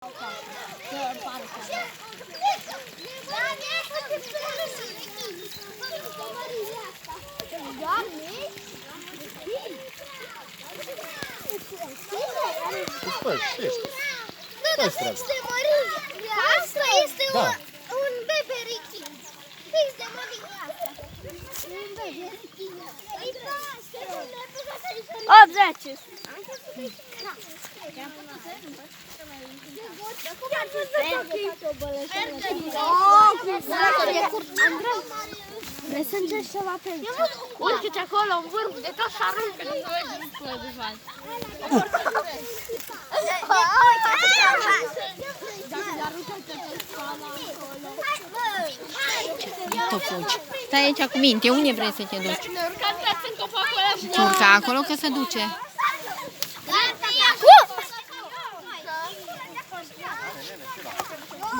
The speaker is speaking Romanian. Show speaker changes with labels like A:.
A: Asta este un beberichin. Fix de mărică asta. Un beberichin.
B: 80. Vrei să încerci ceva pe aici? Urcă-te acolo în vârf, de tot și aruncă, nu vezi dincolo de val.
C: Tot fugi. Stai aici cu minte, unde vrei să te duci?
B: Ne urcăm toți în copacul ăla.
C: Se urca acolo că se duce.
A: Gata,